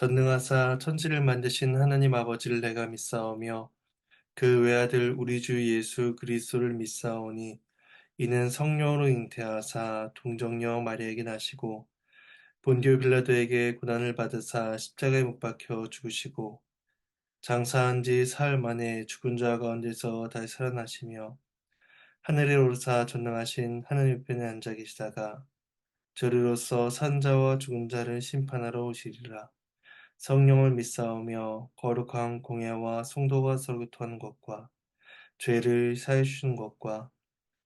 전능하사 천지를 만드신 하나님 아버지를 내가 믿사오며 그 외아들 우리 주 예수 그리스도를 믿사오니 이는 성령으로 잉태하사 동정녀 마리아에게 나시고 본디오 빌라도에게 고난을 받으사 십자가에 못 박혀 죽으시고 장사한 지 사흘 만에 죽은 자 가운데서 다시 살아나시며 하늘에 오르사 전능하신 하나님 우편에 앉아 계시다가 저리로서 산 자와 죽은 자를 심판하러 오시리라. 성령을 믿사오며 거룩한 공예와 성도가 서로 교통하는 것과 죄를 사해 주시는 것과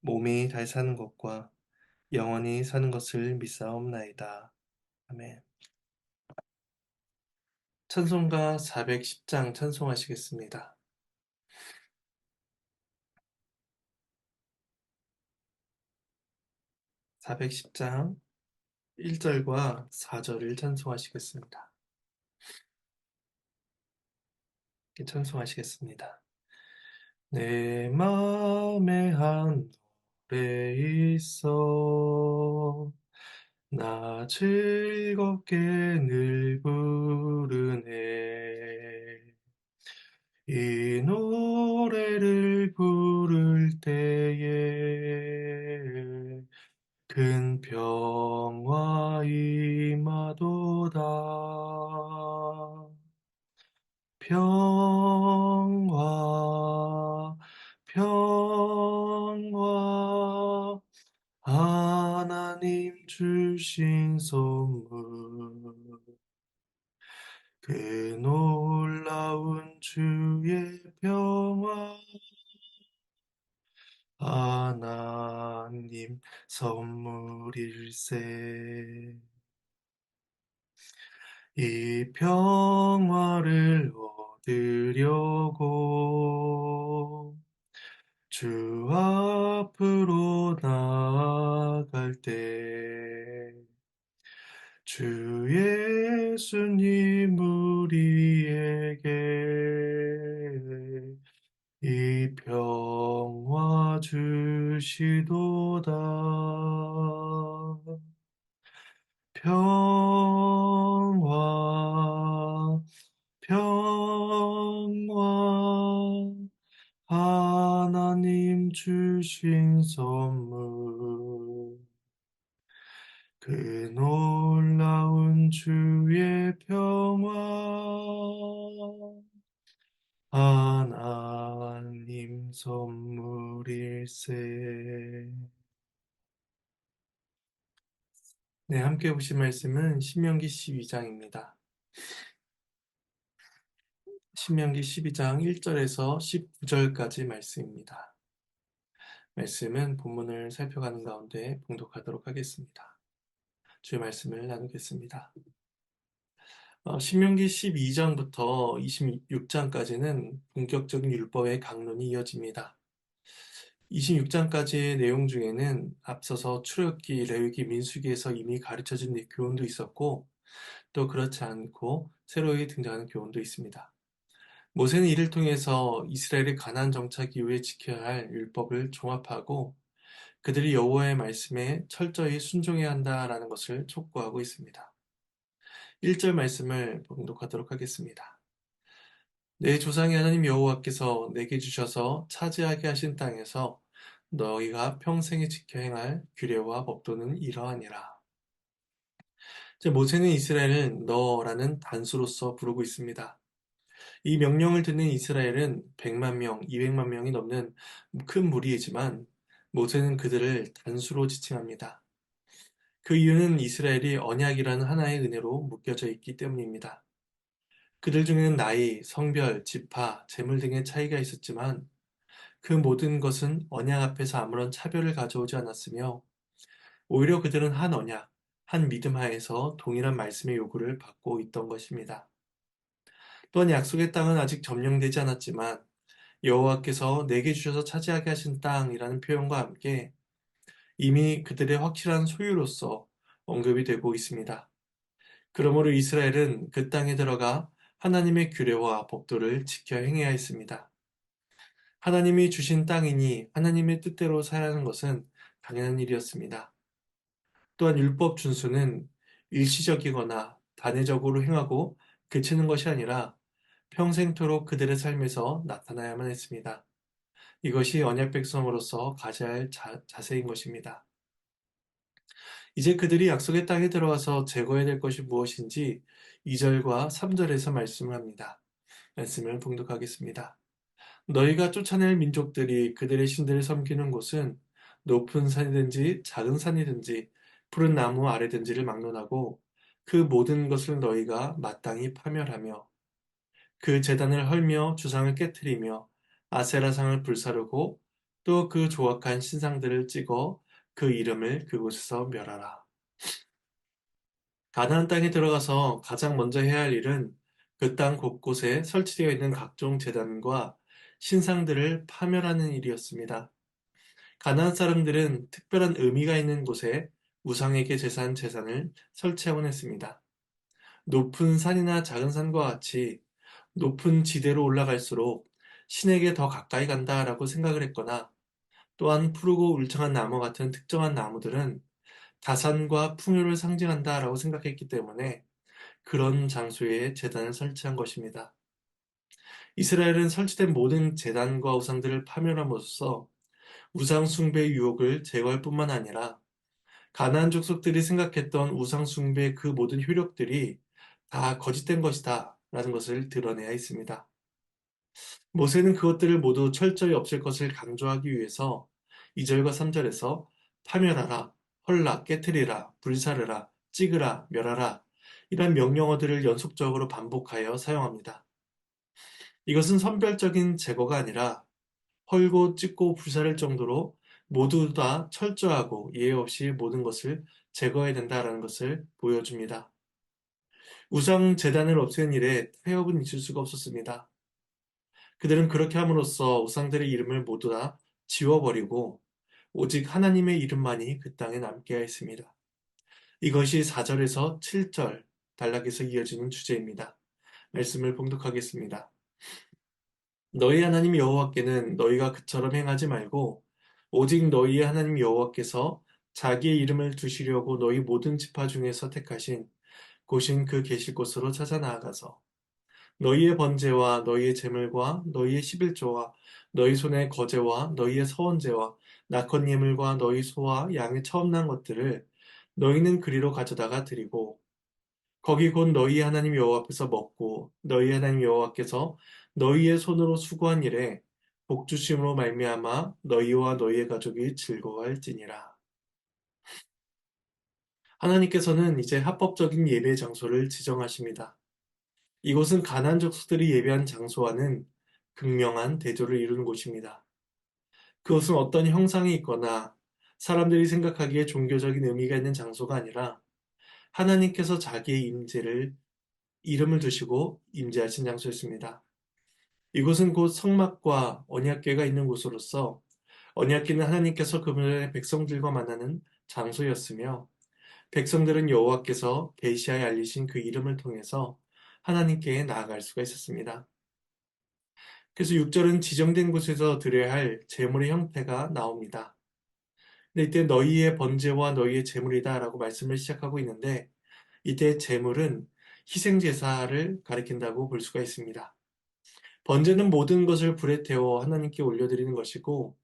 몸이 다시 사는 것과 영원히 사는 것을 믿사옵나이다. 아멘. 찬송가 410장 찬송하시겠습니다. 410장 1절과 4절을 찬송하시겠습니다. 찬송하시겠습니다. 내 마음에 한 노래 있어 나 즐겁게 늘 부르네. 이 노래를 부를 때에 큰 평화 임하도다. 평화, 평화, 하나님 주신 선물. 그 놀라운 주의 평화, 하나님 선물일세. 이 평화를 얻으려고 주 앞으로 나아갈 때 주 예수님 우리에게 이 평화 주시도다. 평화, 평화, 하나님 주신 선물. 그 놀라운 주의 평화, 하나님 선물일세. 네, 함께 보실 말씀은 신명기 12장입니다. 신명기 12장 1절에서 19절까지 말씀입니다. 말씀은 본문을 살펴가는 가운데 봉독하도록 하겠습니다. 주의 말씀을 나누겠습니다. 신명기 12장부터 26장까지는 본격적인 율법의 강론이 이어집니다. 26장까지의 내용 중에는 앞서서 출애굽기, 레위기, 민수기에서 이미 가르쳐진 교훈도 있었고 또 그렇지 않고 새로이 등장하는 교훈도 있습니다. 모세는 이를 통해서 이스라엘의 가나안 정착 이후에 지켜야 할 율법을 종합하고 그들이 여호와의 말씀에 철저히 순종해야 한다라는 것을 촉구하고 있습니다. 1절 말씀을 봉독하도록 하겠습니다. 내 조상의 하나님 여호와께서 내게 주셔서 차지하게 하신 땅에서 너희가 평생에 지켜 행할 규례와 법도는 이러하니라. 모세는 이스라엘을 너라는 단수로서 부르고 있습니다. 이 명령을 듣는 이스라엘은 100만 명, 200만 명이 넘는 큰 무리이지만 모세는 그들을 단수로 지칭합니다. 그 이유는 이스라엘이 언약이라는 하나의 은혜로 묶여져 있기 때문입니다. 그들 중에는 나이, 성별, 지파, 재물 등의 차이가 있었지만 그 모든 것은 언약 앞에서 아무런 차별을 가져오지 않았으며 오히려 그들은 한 언약, 한 믿음 하에서 동일한 말씀의 요구를 받고 있던 것입니다. 또한 약속의 땅은 아직 점령되지 않았지만 여호와께서 내게 주셔서 차지하게 하신 땅이라는 표현과 함께 이미 그들의 확실한 소유로서 언급이 되고 있습니다. 그러므로 이스라엘은 그 땅에 들어가 하나님의 규례와 법도를 지켜 행해야 했습니다. 하나님이 주신 땅이니 하나님의 뜻대로 살아야 하는 것은 당연한 일이었습니다. 또한 율법 준수는 일시적이거나 단회적으로 행하고 그치는 것이 아니라 평생토록 그들의 삶에서 나타나야만 했습니다. 이것이 언약 백성으로서 가져야 할 자세인 것입니다. 이제 그들이 약속의 땅에 들어가서 제거해야 될 것이 무엇인지 2절과 3절에서 말씀을 합니다. 말씀을 봉독하겠습니다. 너희가 쫓아낼 민족들이 그들의 신들을 섬기는 곳은 높은 산이든지 작은 산이든지 푸른 나무 아래든지를 막론하고 그 모든 것을 너희가 마땅히 파멸하며 그 제단을 헐며 주상을 깨뜨리며 아세라상을 불사르고 또 그 조악한 신상들을 찍어 그 이름을 그곳에서 멸하라. 가나안 땅에 들어가서 가장 먼저 해야 할 일은 그 땅 곳곳에 설치되어 있는 각종 제단과 신상들을 파멸하는 일이었습니다. 가나안 사람들은 특별한 의미가 있는 곳에 우상에게 제사한 제단을 설치하곤 했습니다. 높은 산이나 작은 산과 같이 높은 지대로 올라갈수록 신에게 더 가까이 간다라고 생각을 했거나 또한 푸르고 울창한 나무 같은 특정한 나무들은 다산과 풍요를 상징한다라고 생각했기 때문에 그런 장소에 제단을 설치한 것입니다. 이스라엘은 설치된 모든 제단과 우상들을 파멸함으로써 우상 숭배의 유혹을 제거할 뿐만 아니라 가나안 족속들이 생각했던 우상 숭배의 그 모든 효력들이 다 거짓된 것이다 라는 것을 드러내야 했습니다. 모세는 그것들을 모두 철저히 없앨 것을 강조하기 위해서 2절과 3절에서 파멸하라, 헐라, 깨트리라, 불사르라, 찍으라, 멸하라 이런 명령어들을 연속적으로 반복하여 사용합니다. 이것은 선별적인 제거가 아니라 헐고 찍고 불사를 정도로 모두 다 철저하고 예외 없이 모든 것을 제거해야 된다는 것을 보여줍니다. 우상 제단을 없애는 일에 타협은 있을 수가 없었습니다. 그들은 그렇게 함으로써 우상들의 이름을 모두 다 지워버리고 오직 하나님의 이름만이 그 땅에 남게 하였습니다. 이것이 4절에서 7절 단락에서 이어지는 주제입니다. 말씀을 봉독하겠습니다. 너희 하나님 여호와께는 너희가 그처럼 행하지 말고 오직 너희의 하나님 여호와께서 자기의 이름을 두시려고 너희 모든 지파 중에서 택하신 곳인 그 계실 곳으로 찾아 나아가서 너희의 번제와 너희의 제물과 너희의 십일조와 너희 손의 거제와 너희의 서원제와 낙헌 예물과 너희 소와 양의 처음 난 것들을 너희는 그리로 가져다가 드리고 거기 곧 너희 하나님 여호와 앞에서 먹고 너희 하나님 여호와께서 너희의 손으로 수고한 일에 복주심으로 말미암아 너희와 너희의 가족이 즐거워할지니라. 하나님께서는 이제 합법적인 예배 장소를 지정하십니다. 이곳은 가나안 족속들이 예배한 장소와는 극명한 대조를 이루는 곳입니다. 그것은 어떤 형상이 있거나 사람들이 생각하기에 종교적인 의미가 있는 장소가 아니라 하나님께서 자기의 임재를 이름을 두시고 임재하신 장소였습니다. 이곳은 곧 성막과 언약궤가 있는 곳으로서 언약궤는 하나님께서 그분의 백성들과 만나는 장소였으며 백성들은 여호와께서 계시하여 알리신 그 이름을 통해서 하나님께 나아갈 수가 있었습니다. 그래서 6절은 지정된 곳에서 드려야 할 제물의 형태가 나옵니다. 근데 이때 너희의 번제와 너희의 제물이다 라고 말씀을 시작하고 있는데 이때 제물은 희생제사를 가리킨다고 볼 수가 있습니다. 번제는 모든 것을 불에 태워 하나님께 올려드리는 것이고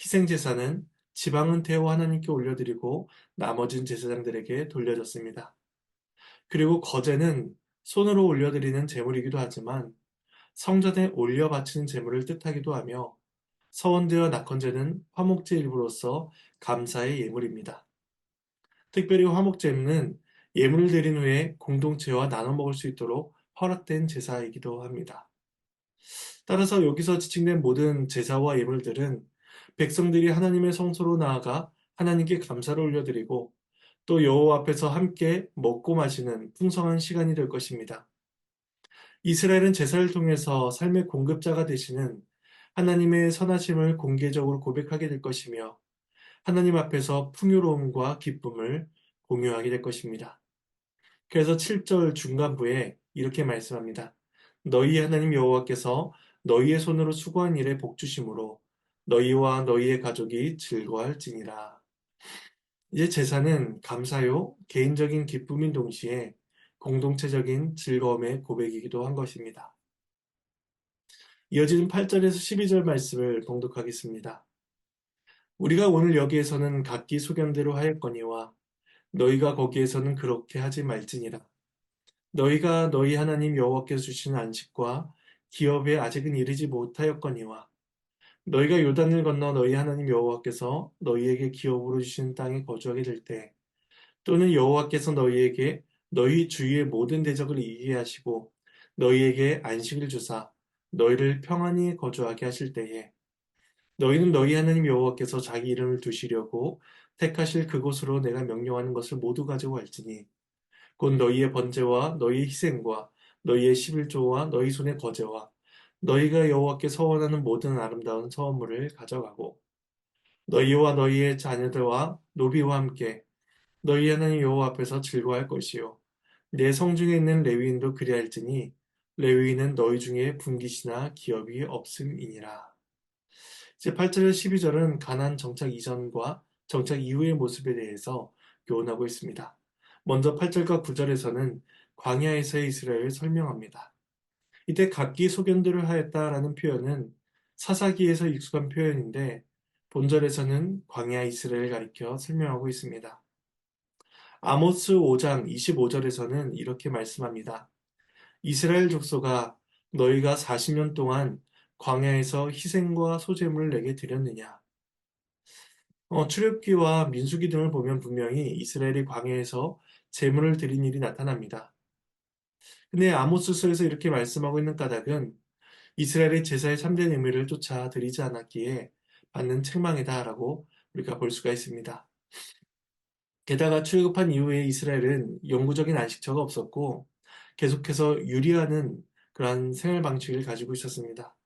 희생제사는 지방은 태워 하나님께 올려드리고 나머진 제사장들에게 돌려졌습니다. 그리고 거제는 손으로 올려드리는 제물이기도 하지만 성전에 올려 바치는 제물을 뜻하기도 하며 서원제와 낙헌제는 화목제 일부로서 감사의 예물입니다. 특별히 화목제는 예물을 드린 후에 공동체와 나눠 먹을 수 있도록 허락된 제사이기도 합니다. 따라서 여기서 지칭된 모든 제사와 예물들은 백성들이 하나님의 성소로 나아가 하나님께 감사를 올려드리고 또 여호와 앞에서 함께 먹고 마시는 풍성한 시간이 될 것입니다. 이스라엘은 제사를 통해서 삶의 공급자가 되시는 하나님의 선하심을 공개적으로 고백하게 될 것이며 하나님 앞에서 풍요로움과 기쁨을 공유하게 될 것입니다. 그래서 7절 중간부에 이렇게 말씀합니다. 너희 하나님 여호와께서 너희의 손으로 수고한 일에 복주심으로 너희와 너희의 가족이 즐거워할지니라. 이제 제사는 감사요, 개인적인 기쁨인 동시에 공동체적인 즐거움의 고백이기도 한 것입니다. 이어지는 8절에서 12절 말씀을 봉독하겠습니다. 우리가 오늘 여기에서는 각기 소견대로 하였거니와 너희가 거기에서는 그렇게 하지 말지니라. 너희가 너희 하나님 여호와께서 주신 안식과 기업에 아직은 이르지 못하였거니와 너희가 요단을 건너 너희 하나님 여호와께서 너희에게 기업으로 주신 땅에 거주하게 될 때, 또는 여호와께서 너희에게 너희 주위의 모든 대적을 이기게 하시고 너희에게 안식을 주사 너희를 평안히 거주하게 하실 때에, 너희는 너희 하나님 여호와께서 자기 이름을 두시려고 택하실 그곳으로 내가 명령하는 것을 모두 가지고 갈지니, 곧 너희의 번제와 너희의 희생과 너희의 십일조와 너희 손의 거제와 너희가 여호와께 서원하는 모든 아름다운 서원물을 가져가고, 너희와 너희의 자녀들과 노비와 함께 너희 하나님 여호와 앞에서 즐거워할 것이요 내 성중에 있는 레위인도 그리할지니 레위인은 너희 중에 분깃이나 기업이 없음이니라. 이제 8절에서 12절은 가나안 정착 이전과 정착 이후의 모습에 대해서 교훈하고 있습니다. 먼저 8절과 9절에서는 광야에서의 이스라엘을 설명합니다. 이때 각기 소견들을 하였다라는 표현은 사사기에서 익숙한 표현인데 본절에서는 광야 이스라엘을 가리켜 설명하고 있습니다. 아모스 5장 25절에서는 이렇게 말씀합니다. 이스라엘 족속아, 너희가 40년 동안 광야에서 희생과 소제물을 내게 드렸느냐? 출애굽기와 민수기 등을 보면 분명히 이스라엘이 광야에서 제물을 드린 일이 나타납니다. 근데 아모스서에서 이렇게 말씀하고 있는 까닭은 이스라엘의 제사의 참된 의미를 쫓아 드리지 않았기에 받는 책망이다라고 우리가 볼 수가 있습니다. 게다가 출애굽한 이후에 이스라엘은 영구적인 안식처가 없었고 계속해서 유리하는 그러한 생활 방식을 가지고 있었습니다.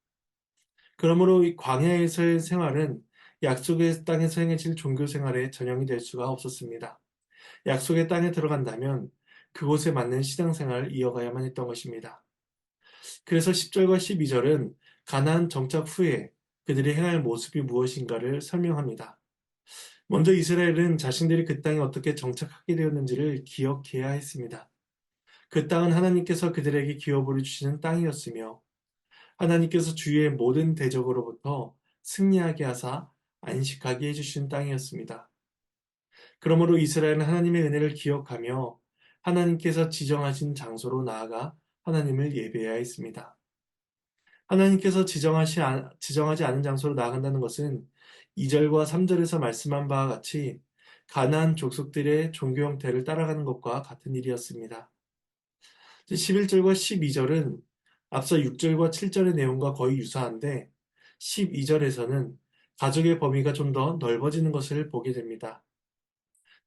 그러므로 이 광야에서의 생활은 약속의 땅에서 행해질 종교 생활의 전형이 될 수가 없었습니다. 약속의 땅에 들어간다면 그곳에 맞는 신앙생활을 이어가야만 했던 것입니다. 그래서 10절과 12절은 가나안 정착 후에 그들이 행할 모습이 무엇인가를 설명합니다. 먼저 이스라엘은 자신들이 그 땅에 어떻게 정착하게 되었는지를 기억해야 했습니다. 그 땅은 하나님께서 그들에게 기업으로 주시는 땅이었으며 하나님께서 주위의 모든 대적으로부터 승리하게 하사 안식하게 해주신 땅이었습니다. 그러므로 이스라엘은 하나님의 은혜를 기억하며 하나님께서 지정하신 장소로 나아가 하나님을 예배해야 했습니다. 하나님께서 지정하지 않은 장소로 나아간다는 것은 2절과 3절에서 말씀한 바와 같이 가나안 족속들의 종교 형태를 따라가는 것과 같은 일이었습니다. 11절과 12절은 앞서 6절과 7절의 내용과 거의 유사한데 12절에서는 가족의 범위가 좀 더 넓어지는 것을 보게 됩니다.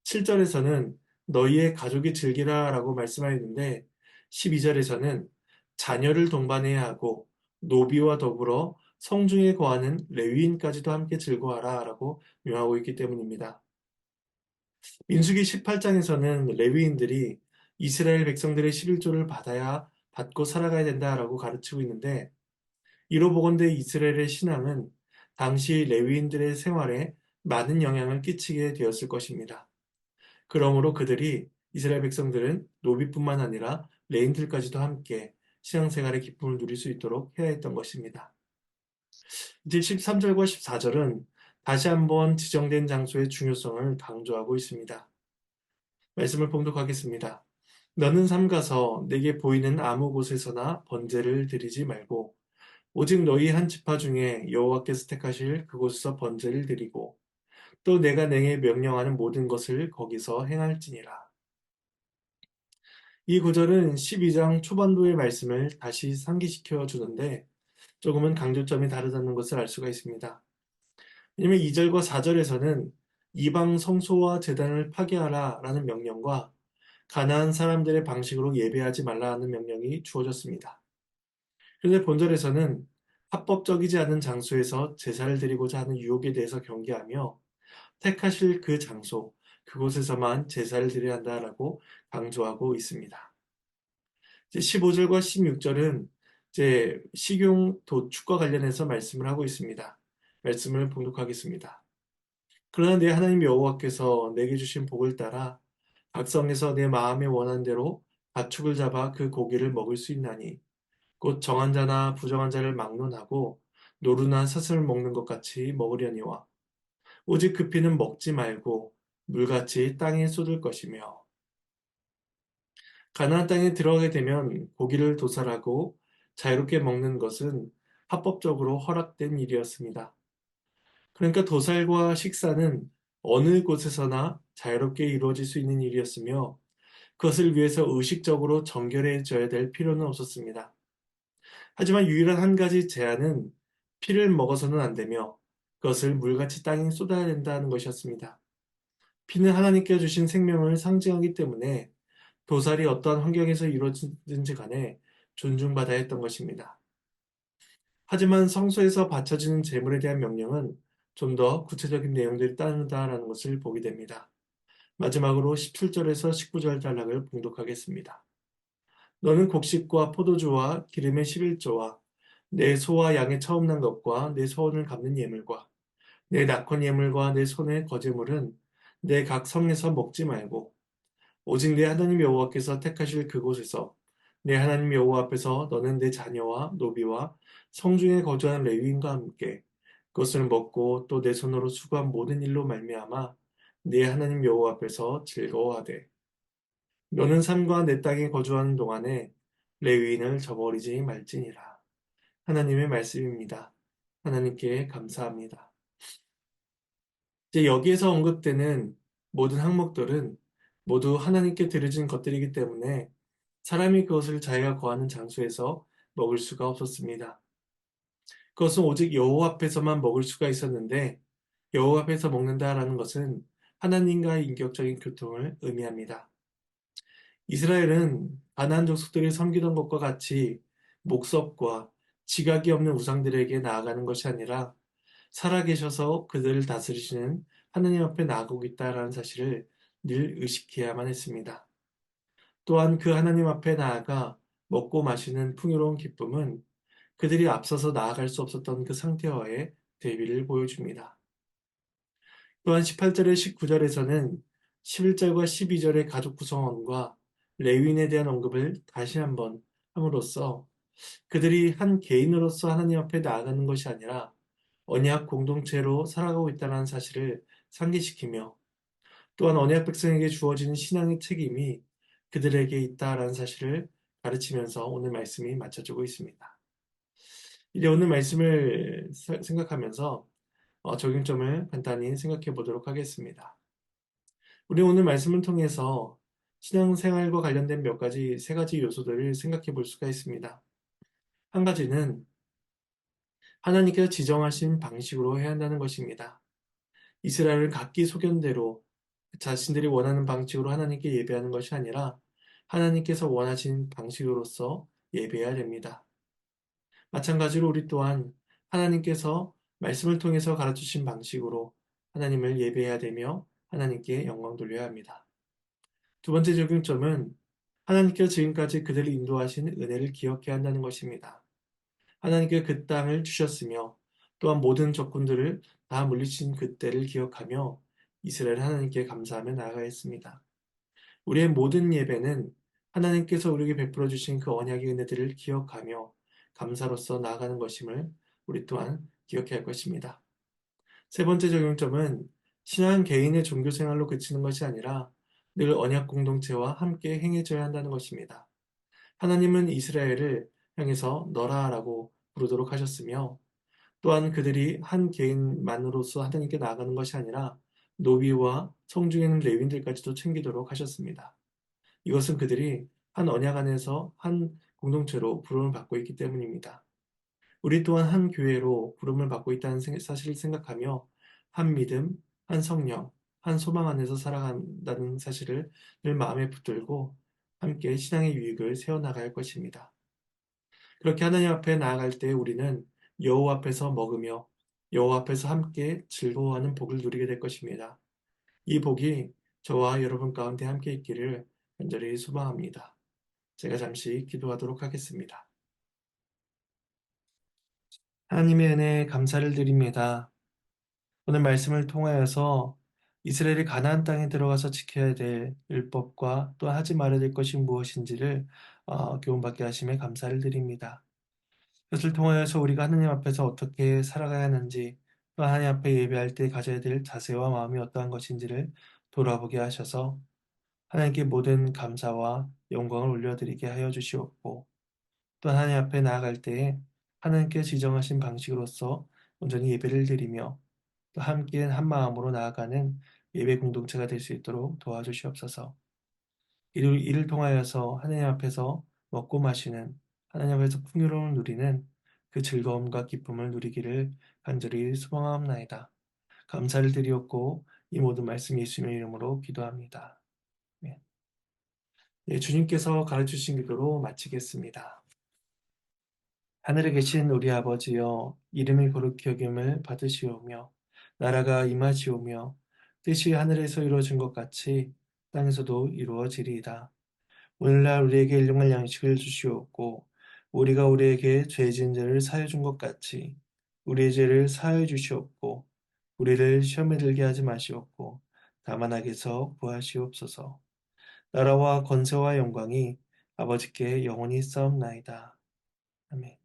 7절에서는 너희의 가족이 즐기라 라고 말씀하였는데 12절에서는 자녀를 동반해야 하고 노비와 더불어 성중에 거하는 레위인까지도 함께 즐거워하라 라고 명하고 있기 때문입니다. 민수기 18장에서는 레위인들이 이스라엘 백성들의 11조를 받고 살아가야 된다라고 가르치고 있는데 이로 보건대 이스라엘의 신앙은 당시 레위인들의 생활에 많은 영향을 끼치게 되었을 것입니다. 그러므로 이스라엘 백성들은 노비뿐만 아니라 레인들까지도 함께 신앙생활의 기쁨을 누릴 수 있도록 해야 했던 것입니다. 이제 13절과 14절은 다시 한번 지정된 장소의 중요성을 강조하고 있습니다. 말씀을 봉독하겠습니다. 너는 삼가서 내게 보이는 아무 곳에서나 번제를 드리지 말고 오직 너희 한 지파 중에 여호와께서 택하실 그곳에서 번제를 드리고 또 내가 내게 명령하는 모든 것을 거기서 행할지니라. 이 구절은 12장 초반부의 말씀을 다시 상기시켜 주는데 조금은 강조점이 다르다는 것을 알 수가 있습니다. 왜냐하면 2절과 4절에서는 이방 성소와 제단을 파괴하라 라는 명령과 가나안 사람들의 방식으로 예배하지 말라는 명령이 주어졌습니다. 그런데 본절에서는 합법적이지 않은 장소에서 제사를 드리고자 하는 유혹에 대해서 경계하며 택하실 그 장소, 그곳에서만 제사를 드려야 한다라고 강조하고 있습니다. 15절과 16절은 이제 식용 도축과 관련해서 말씀을 하고 있습니다. 말씀을 봉독하겠습니다. 그러나 내 하나님 여호와께서 내게 주신 복을 따라 각성에서 내 마음에 원한 대로 가축을 잡아 그 고기를 먹을 수 있나니 곧 정한 자나 부정한 자를 막론하고 노루나 사슴을 먹는 것 같이 먹으려니와 오직 그 피는 먹지 말고 물같이 땅에 쏟을 것이며 가나안 땅에 들어가게 되면 고기를 도살하고 자유롭게 먹는 것은 합법적으로 허락된 일이었습니다. 그러니까 도살과 식사는 어느 곳에서나 자유롭게 이루어질 수 있는 일이었으며 그것을 위해서 의식적으로 정결해져야 될 필요는 없었습니다. 하지만 유일한 한 가지 제한은 피를 먹어서는 안 되며 그것을 물같이 땅에 쏟아야 된다는 것이었습니다. 피는 하나님께 주신 생명을 상징하기 때문에 도살이 어떠한 환경에서 이루어지든지 간에 존중받아야 했던 것입니다. 하지만 성소에서 바쳐지는 제물에 대한 명령은 좀 더 구체적인 내용들이 따른다라는 것을 보게 됩니다. 마지막으로 17절에서 19절 단락을 봉독하겠습니다. 너는 곡식과 포도주와 기름의 11조와 내 소와 양의 처음 난 것과 내 소원을 갚는 예물과 내 낙헌 예물과 내 손의 거제물은 내 각 성에서 먹지 말고 오직 내 하나님 여호와께서 택하실 그곳에서 내 하나님 여호와 앞에서 너는 내 자녀와 노비와 성중에 거주하는 레위인과 함께 그것을 먹고 또 내 손으로 수고한 모든 일로 말미암아 내 하나님 여호와 앞에서 즐거워하되 너는 삶과 내 땅에 거주하는 동안에 레위인을 저버리지 말지니라. 하나님의 말씀입니다. 하나님께 감사합니다. 이제 여기에서 언급되는 모든 항목들은 모두 하나님께 드려진 것들이기 때문에 사람이 그것을 자기가 거하는 장소에서 먹을 수가 없었습니다. 그것은 오직 여호와 앞에서만 먹을 수가 있었는데 여호와 앞에서 먹는다라는 것은 하나님과의 인격적인 교통을 의미합니다. 이스라엘은 가나안 족속들이 섬기던 것과 같이 목섭과 지각이 없는 우상들에게 나아가는 것이 아니라 살아계셔서 그들을 다스리시는 하나님 앞에 나아가고 있다는 사실을 늘 의식해야만 했습니다. 또한 그 하나님 앞에 나아가 먹고 마시는 풍요로운 기쁨은 그들이 앞서서 나아갈 수 없었던 그 상태와의 대비를 보여줍니다. 또한 18절에 19절에서는 11절과 12절의 가족 구성원과 레위인에 대한 언급을 다시 한번 함으로써 그들이 한 개인으로서 하나님 앞에 나아가는 것이 아니라 언약 공동체로 살아가고 있다는 사실을 상기시키며 또한 언약 백성에게 주어지는 신앙의 책임이 그들에게 있다라는 사실을 가르치면서 오늘 말씀이 맞춰지고 있습니다. 이제 오늘 말씀을 생각하면서 적용점을 간단히 생각해 보도록 하겠습니다. 우리 오늘 말씀을 통해서 신앙생활과 관련된 세 가지 요소들을 생각해 볼 수가 있습니다. 한 가지는 하나님께서 지정하신 방식으로 해야 한다는 것입니다. 이스라엘은 각기 소견대로 자신들이 원하는 방식으로 하나님께 예배하는 것이 아니라 하나님께서 원하신 방식으로서 예배해야 됩니다. 마찬가지로 우리 또한 하나님께서 말씀을 통해서 가르치신 방식으로 하나님을 예배해야 되며 하나님께 영광 돌려야 합니다. 두 번째 적용점은 하나님께서 지금까지 그들을 인도하신 은혜를 기억해야 한다는 것입니다. 하나님께 그 땅을 주셨으며 또한 모든 적군들을 다 물리친 그때를 기억하며 이스라엘 하나님께 감사하며 나아가야 했습니다. 우리의 모든 예배는 하나님께서 우리에게 베풀어 주신 그 언약의 은혜들을 기억하며 감사로서 나아가는 것임을 우리 또한 기억해야 할 것입니다. 세 번째 적용점은 신앙 개인의 종교 생활로 그치는 것이 아니라 늘 언약 공동체와 함께 행해져야 한다는 것입니다. 하나님은 이스라엘을 향해서 너라라고 부르도록 하셨으며 또한 그들이 한 개인만으로서 하나님께 나아가는 것이 아니라 노비와 성중에 있는 레위인들까지도 챙기도록 하셨습니다. 이것은 그들이 한 언약 안에서 한 공동체로 부름을 받고 있기 때문입니다. 우리 또한 한 교회로 부름을 받고 있다는 사실을 생각하며 한 믿음, 한 성령, 한 소망 안에서 살아간다는 사실을 늘 마음에 붙들고 함께 신앙의 유익을 세워나가야 할 것입니다. 그렇게 하나님 앞에 나아갈 때 우리는 여호와 앞에서 먹으며 여호와 앞에서 함께 즐거워하는 복을 누리게 될 것입니다. 이 복이 저와 여러분 가운데 함께 있기를 간절히 소망합니다. 제가 잠시 기도하도록 하겠습니다. 하나님의 은혜에 감사를 드립니다. 오늘 말씀을 통하여서 이스라엘이 가나안 땅에 들어가서 지켜야 될 율법과 또 하지 말아야 될 것이 무엇인지를 교훈받게 하심에 감사를 드립니다. 이것을 통하여서 우리가 하느님 앞에서 어떻게 살아가야 하는지, 또 하나님 앞에 예배할 때 가져야 될 자세와 마음이 어떠한 것인지를 돌아보게 하셔서 하나님께 모든 감사와 영광을 올려드리게 하여 주시옵고, 또 하나님 앞에 나아갈 때에 하나님께 지정하신 방식으로서 온전히 예배를 드리며 또 함께 한 마음으로 나아가는 예배 공동체가 될 수 있도록 도와주시옵소서. 이를 통하여서 하나님 앞에서 먹고 마시는, 하나님 앞에서 풍요로움을 누리는 그 즐거움과 기쁨을 누리기를 간절히 소망하옵나이다. 감사를 드리옵고 이 모든 말씀 예수님의 이름으로 기도합니다. 네. 네, 주님께서 가르치신 기도로 마치겠습니다. 하늘에 계신 우리 아버지여, 이름이 거룩히 여김을 받으시오며 나라가 임하시오며 뜻이 하늘에서 이루어진 것 같이 땅에서도 이루어지리이다. 오늘날 우리에게 일용할 양식을 주시옵고 우리가 우리에게 죄 지은 자를 사하여 준 것 같이 우리의 죄를 사하여 주시옵고 우리를 시험에 들게 하지 마시옵고 다만 악에서 구하시옵소서. 나라와 권세와 영광이 아버지께 영원히 있사옵나이다. 아멘.